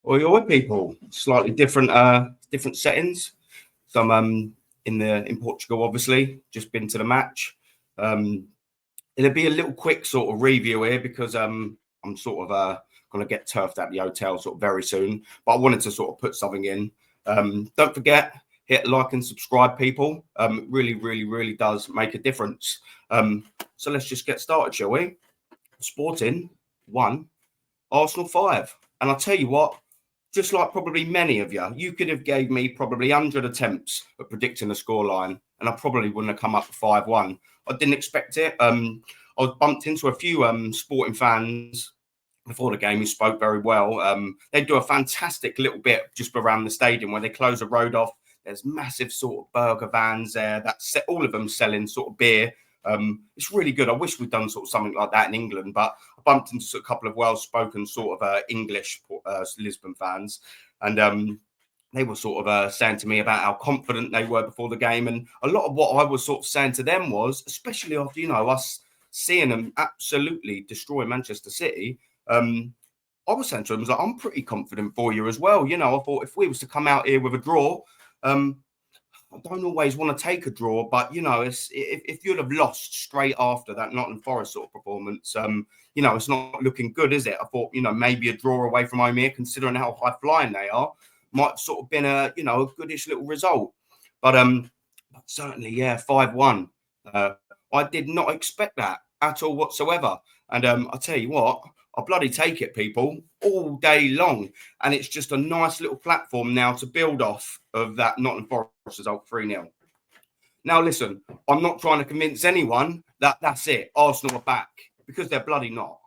Or your people, slightly different settings. Some in Portugal, obviously, just been to the match. Um, it'll be a little quick sort of review here because I'm sort of going to get turfed at the hotel sort of very soon. But I wanted to sort of put something in. Don't forget, hit like and subscribe, people. Really, really, really does make a difference. So let's just get started, shall we? Sporting 1, Arsenal 5. And I'll tell you what, just like probably many of you, you could have gave me probably 100 attempts at predicting the scoreline, and I probably wouldn't have come up with 5-1. I didn't expect it. I was bumped into a few Sporting fans before the game who spoke very well. They do a fantastic little bit just around the stadium where they close a road off. There's massive sort of burger vans there that all of them selling sort of beer. It's really good. I wish we'd done sort of something like that in England, but I bumped into a couple of well-spoken sort of English Lisbon fans, and they were sort of saying to me about how confident they were before the game. And a lot of what I was sort of saying to them was, especially after, us seeing them absolutely destroy Manchester City, I was saying to them, I'm pretty confident for you as well. I thought if we was to come out here with a draw, I don't always want to take a draw, but if you'd have lost straight after that Nottingham Forest sort of performance, it's not looking good, is it? I thought, maybe a draw away from home here, considering how high flying they are, might have sort of been a goodish little result. But certainly, 5-1. I did not expect that at all whatsoever. And I tell you what, I bloody take it, people, all day long. And it's just a nice little platform now to build off of that Nottingham Forest result 3-0. Now, listen, I'm not trying to convince anyone that that's it. Arsenal are back, because they're bloody not.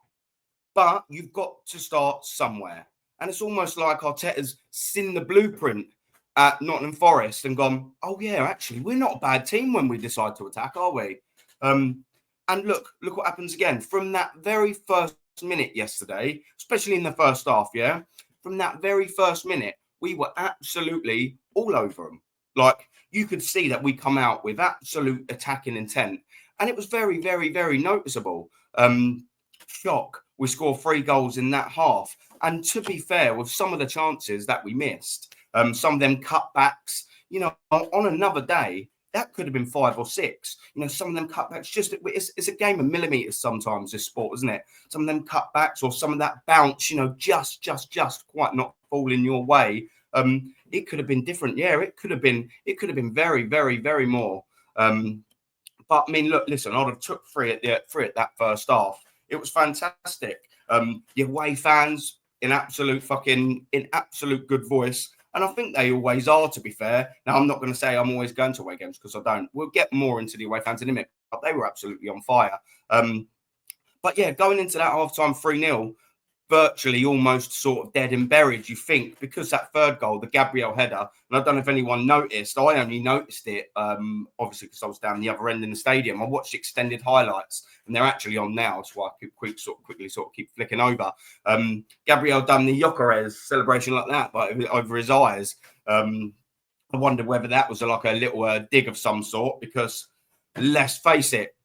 But you've got to start somewhere. And it's almost like Arteta's seen the blueprint at Nottingham Forest and gone, oh, yeah, actually, we're not a bad team when we decide to attack, are we? And look what happens again. From that very first minute yesterday, especially in the first half, from that very first minute, we were absolutely all over them. Like, you could see that we come out with absolute attacking intent. And it was very, very, very noticeable. Shock. We scored 3 goals in that half. And to be fair, with some of the chances that we missed, some of them cutbacks, on another day, that could have been 5 or 6. Some of them cutbacks, it's a game of millimeters sometimes, this sport, isn't it? Some of them cutbacks or some of that bounce, just quite not falling your way. It could have been different. Yeah, it could have been very, very, very more. But I mean, look, listen, I'd have took 3 at that first half. It was fantastic. The away fans in absolute good voice. And I think they always are, to be fair. Now, I'm not going to say I'm always going to away games because I don't. We'll get more into the away fans in a minute, but they were absolutely on fire. But yeah, going into that halftime 3-0, virtually almost sort of dead and buried, you think, because that third goal, the Gabriel header, and I don't know if anyone noticed, I only noticed it, obviously, because I was down the other end in the stadium. I watched extended highlights, and they're actually on now, so I could quickly keep flicking over. Gabriel done the Gyökeres celebration like that, but over his eyes. I wondered whether that was like a little dig of some sort, because let's face it,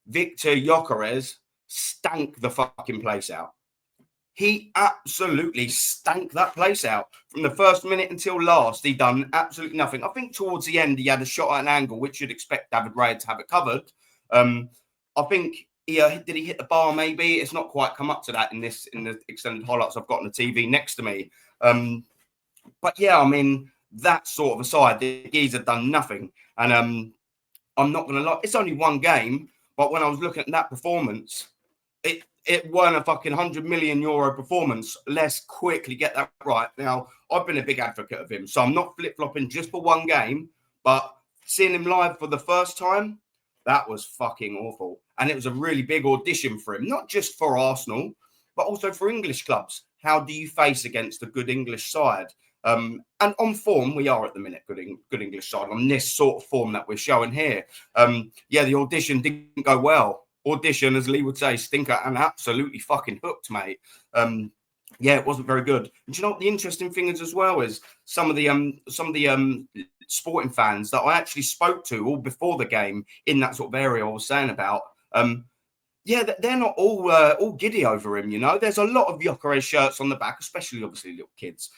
Victor Gyökeres stank the fucking place out. He absolutely stank that place out. From the first minute until last, he done absolutely nothing. I think towards the end, he had a shot at an angle, which you'd expect David Raya to have it covered. I think did he hit the bar? Maybe it's not quite come up to that in the extended highlights I've got on the TV next to me. But yeah, I mean, that sort of aside, the geezer done nothing. And I'm not going to lie, it's only one game, but when I was looking at that performance, it weren't a fucking €100 million performance. Let's quickly get that right. Now, I've been a big advocate of him, so I'm not flip-flopping just for one game, but seeing him live for the first time, that was fucking awful. And it was a really big audition for him, not just for Arsenal, but also for English clubs. How do you face against a good English side? And on form, we are at the minute good English side on this sort of form that we're showing here. The audition didn't go well. Audition, as Lee would say, stinker, and absolutely fucking hooked, mate. It wasn't very good. And do you know what the interesting thing is as well is some of the Sporting fans that I actually spoke to all before the game in that sort of area I was saying about. Yeah, they're not all giddy over him, you know. There's a lot of Gyökeres shirts on the back, especially obviously little kids.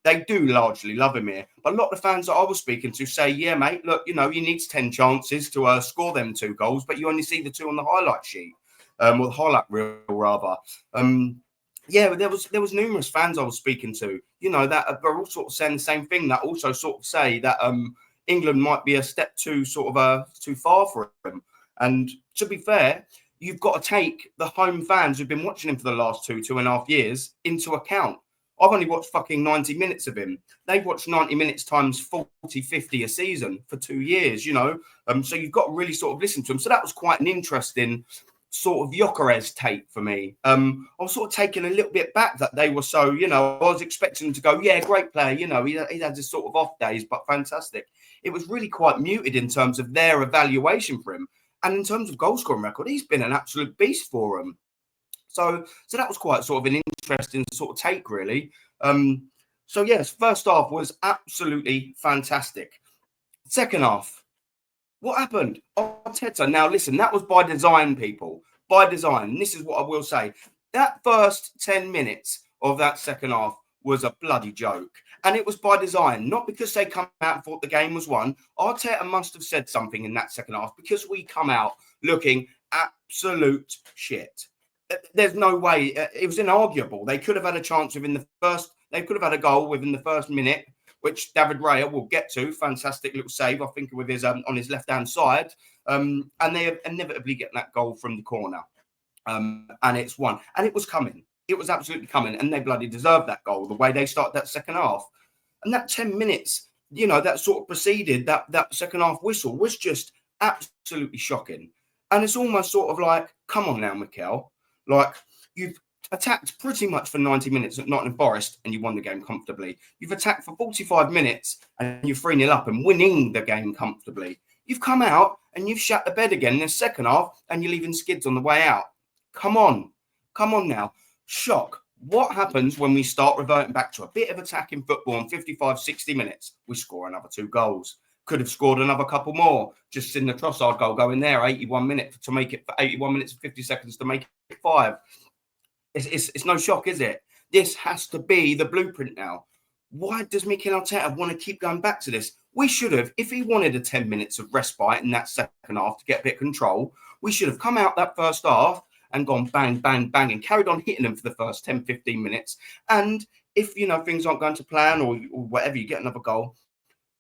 They do largely love him here. But a lot of the fans that I was speaking to say, yeah, mate, look, you know, he needs 10 chances to score them 2 goals, but you only see the 2 on the highlight sheet, or the highlight reel rather. Yeah, but there was numerous fans I was speaking to, you know, that are all sort of saying the same thing. That also sort of say that England might be a step too too far for him. And to be fair, you've got to take the home fans who've been watching him for the last 2.5 years into account. I've only watched fucking 90 minutes of him. They've watched 90 minutes times 40, 50 a season for 2 years, you know. So you've got to really sort of listen to him. So that was quite an interesting sort of Gyökeres take for me. I was sort of taken a little bit back that they were so, you know, I was expecting them to go, yeah, great player, you know, he had his sort of off days, but fantastic. It was really quite muted in terms of their evaluation for him. And in terms of goal scoring record, he's been an absolute beast for them. So that was quite sort of an interesting sort of take, really. So yes, first half was absolutely fantastic. Second half, what happened? Arteta. Now listen, that was by design, people. By design. And this is what I will say. That first 10 minutes of that second half was a bloody joke. And it was by design, not because they come out and thought the game was won. Arteta must have said something in that second half because we come out looking absolute shit. There's no way. It was inarguable. They could have had a chance within the first, they could have had a goal within the first minute, which David Raya will get to. Fantastic little save, I think, with his on his left-hand side. And they inevitably get that goal from the corner. And it's won. And it was coming. It was absolutely coming. And they bloody deserved that goal, the way they started that second half. And that 10 minutes, you know, that sort of preceded that second half whistle was just absolutely shocking. And it's almost sort of like, come on now, Mikel. Like, you've attacked pretty much for 90 minutes at Nottingham Forest and you won the game comfortably. You've attacked for 45 minutes and you're 3-0 up and winning the game comfortably. You've come out and you've shut the bed again in the second half and you're leaving skids on the way out. Come on. Come on now. Shock. What happens when we start reverting back to a bit of attacking football in 55, 60 minutes? We score another 2 goals. Could have scored another couple more. Just in the Trossard goal going there, 81 minutes to make it for 81 minutes and 50 seconds to make it 5. It's no shock, is it? This has to be the blueprint now. Why does Mikel Arteta want to keep going back to this? We should have, if he wanted a 10 minutes of respite in that second half to get a bit of control, we should have come out that first half and gone bang, bang, bang and carried on hitting them for the first 10, 15 minutes. And if, you know, things aren't going to plan or whatever, you get another goal,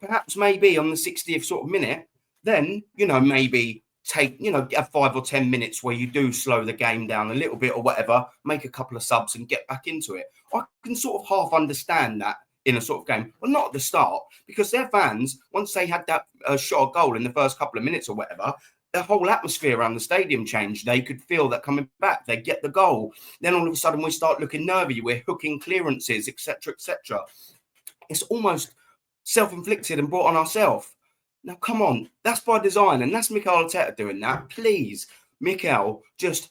perhaps maybe on the 60th sort of minute, then, you know, maybe take, you know, have 5 or 10 minutes where you do slow the game down a little bit or whatever, make a couple of subs and get back into it. I can sort of half understand that in a sort of game. Well, not at the start, because their fans, once they had that shot goal in the first couple of minutes or whatever, the whole atmosphere around the stadium changed. They could feel that coming back. They get the goal. Then all of a sudden we start looking nervy. We're hooking clearances, etc., etc. It's almost self-inflicted and brought on ourselves. Now, come on. That's by design. And that's Mikel Arteta doing that. Please, Mikel, just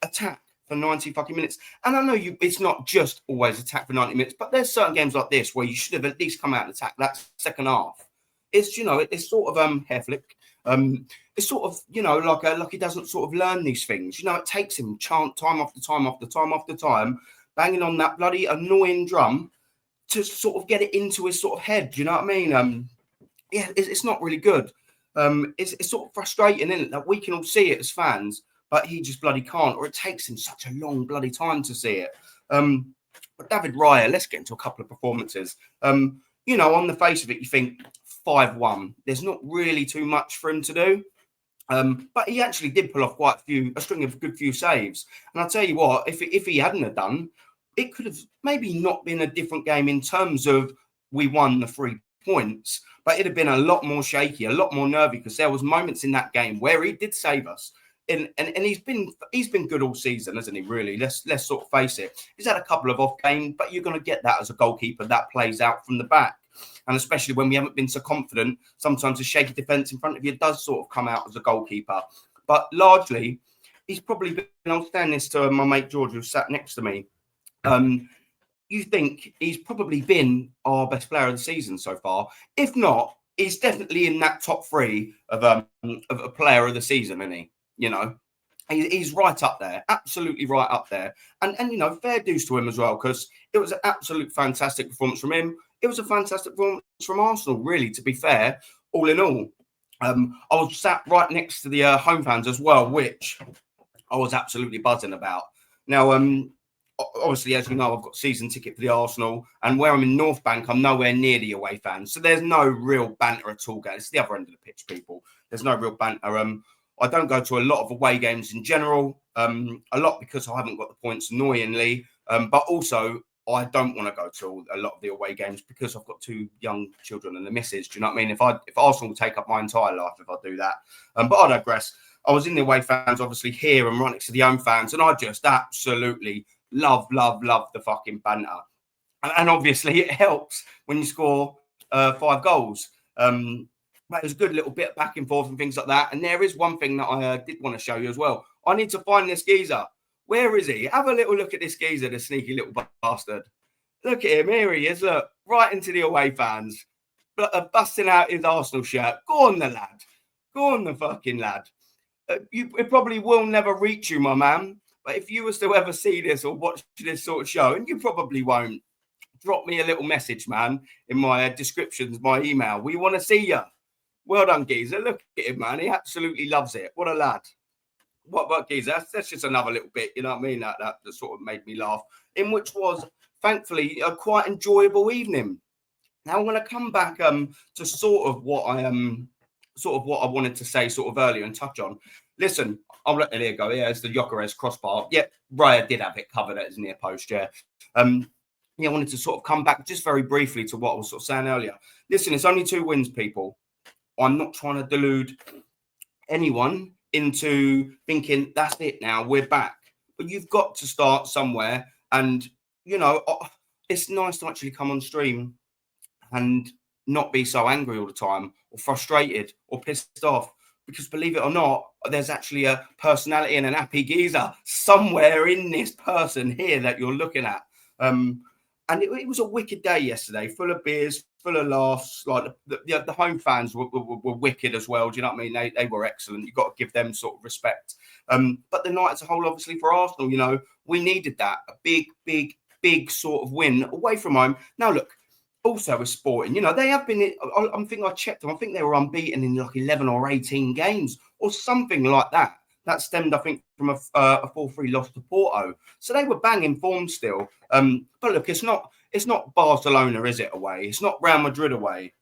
attack for 90 fucking minutes. And I know it's not just always attack for 90 minutes, but there's certain games like this where you should have at least come out and attack that second half. It's, you know, it's sort of hair flick. It's sort of, you know, like he doesn't sort of learn these things. You know, it takes him time after time after time after time, banging on that bloody annoying drum to sort of get it into his sort of head. Do you know what I mean? Yeah, it's not really good. It's sort of frustrating, isn't it, that we can all see it as fans, but he just bloody can't, or it takes him such a long bloody time to see it. But David Raya, let's get into a couple of performances. You know, on the face of it, you think 5-1. There's not really too much for him to do. But he actually did pull off a string of good few saves. And I'll tell you what, if he hadn't have done, it could have maybe not been a different game in terms of we won the 3 points, but it'd have been a lot more shaky, a lot more nervy, because there was moments in that game where he did save us. And he's been good all season, hasn't he? Really, let's sort of face it. He's had a couple of off games, but you're going to get that as a goalkeeper. That plays out from the back, and especially when we haven't been so confident, sometimes a shaky defence in front of you does sort of come out as a goalkeeper. But largely, he's probably been. I'll stand this to my mate George, who sat next to me. You think he's probably been our best player of the season so far? If not, he's definitely in that top 3 of a player of the season, isn't he? You know, He's right up there, absolutely right up there. And you know, fair dues to him as well, because it was an absolute fantastic performance from him. It was a fantastic performance from Arsenal, really, to be fair, all in all. I was sat right next to the home fans as well, which I was absolutely buzzing about. Now, obviously, as you know, I've got season ticket for the Arsenal, and where I'm in North Bank, I'm nowhere near the away fans, so there's no real banter at all. It's the other end of the pitch, people. There's no real banter. I don't go to a lot of away games in general, a lot because I haven't got the points, annoyingly, but also I don't want to go to a lot of the away games because I've got 2 young children and the missus. Do you know what I mean? If Arsenal will take up my entire life if I do that, but I digress. I was in the away fans, obviously here and right next to the home fans, and I just absolutely love the fucking banter. And obviously it helps when you score 5 goals. But it was a good little bit back and forth and things like that. And there is one thing that I did want to show you as well. I need to find this geezer. Where is he? Have a little look at this geezer, the sneaky little bastard. Look at him. Here he is. Look, right into the away fans. Busting out his Arsenal shirt. Go on, the lad. Go on, the fucking lad. It probably will never reach you, my man. But if you was to ever see this or watch this sort of show, and you probably won't, drop me a little message, man, in my descriptions, my email. We want to see you. Well done, geezer. Look at him, man. He absolutely loves it. What a lad. What geezer? That's just another little bit, you know what I mean? That sort of made me laugh, in which was, thankfully, a quite enjoyable evening. Now I'm going to come back to sort of what I wanted to say sort of earlier and touch on. Listen, I'll let Elia go. Yeah, it's the Gyökeres crossbar. Yeah, Raya did have it covered at his near post, yeah. Yeah, I wanted to sort of come back just very briefly to what I was sort of saying earlier. Listen, it's only 2 wins, people. I'm not trying to delude anyone into thinking that's it now, we're back. But you've got to start somewhere. And, you know, it's nice to actually come on stream and not be so angry all the time or frustrated or pissed off. Because believe it or not, there's actually a personality and an happy geezer somewhere in this person here that you're looking at. And it was a wicked day yesterday, full of beers, full of laughs. Like the home fans were wicked as well. Do you know what I mean? They were excellent. You've got to give them sort of respect. But the night as a whole, obviously for Arsenal, you know, we needed that. A big sort of win away from home. Now, look, also with Sporting, you know, they have been, I think I checked them, I think they were unbeaten in like 11 or 18 games or something like that. That stemmed, I think, from a 4-3 loss to Porto. So they were banging form still. But look, it's not Barcelona, is it, away? It's not Real Madrid away.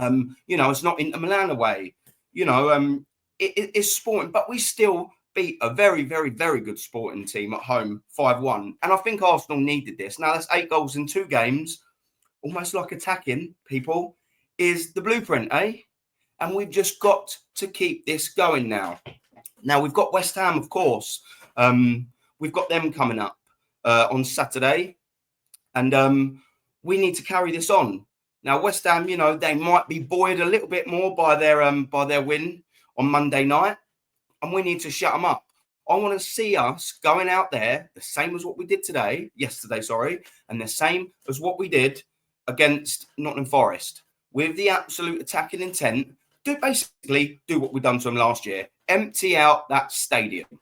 You know, it's not Inter Milan away. You know, it's Sporting, but we still beat a very good Sporting team at home, 5-1. And I think Arsenal needed this. Now, that's 8 goals in 2 games. Almost like attacking, people, is the blueprint, eh? And we've just got to keep this going now. Now, we've got West Ham, of course. We've got them coming up on Saturday. And we need to carry this on. Now, West Ham, you know, they might be buoyed a little bit more by their win on Monday night. And we need to shut them up. I want to see us going out there, the same as what we did yesterday, and the same as what we did against Nottingham Forest, with the absolute attacking intent. Basically do what we've done to them last year. Empty out that stadium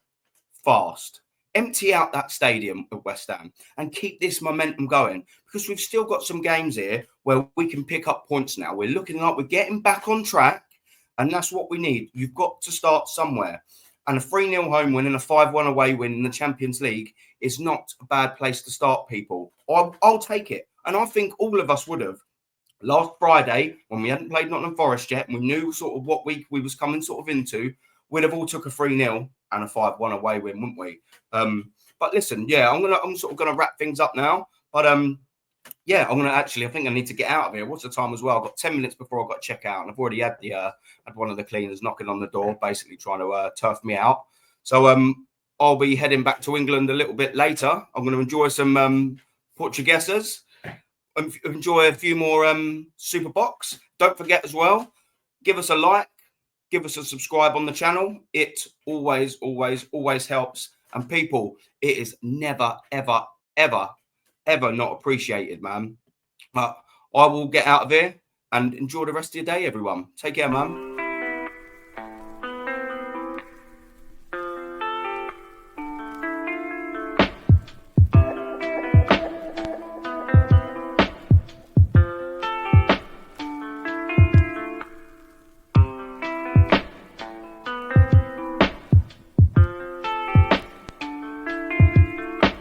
fast. Empty out that stadium at West Ham and keep this momentum going, because we've still got some games here where we can pick up points now. We're looking like we're getting back on track, and that's what we need. You've got to start somewhere. And a 3-0 home win and a 5-1 away win in the Champions League is not a bad place to start, people. I'll take it. And I think all of us would have. Last Friday, when we hadn't played Nottingham Forest yet, and we knew sort of what week we was coming sort of into, we'd have all took a 3-0 and a 5-1 away win, wouldn't we? But listen, yeah, I'm sort of gonna wrap things up now. But yeah, I think I need to get out of here. What's the time as well? I've got 10 minutes before I've got to check out, and I've already had had one of the cleaners knocking on the door, basically trying to turf me out. So I'll be heading back to England a little bit later. I'm going to enjoy some Portuguesas. Enjoy a few more Super Box. Don't forget as well, give us a like, give us a subscribe on the channel. It always helps. And people, it is never, ever not appreciated, man. But I will get out of here and enjoy the rest of your day, everyone. Take care, man.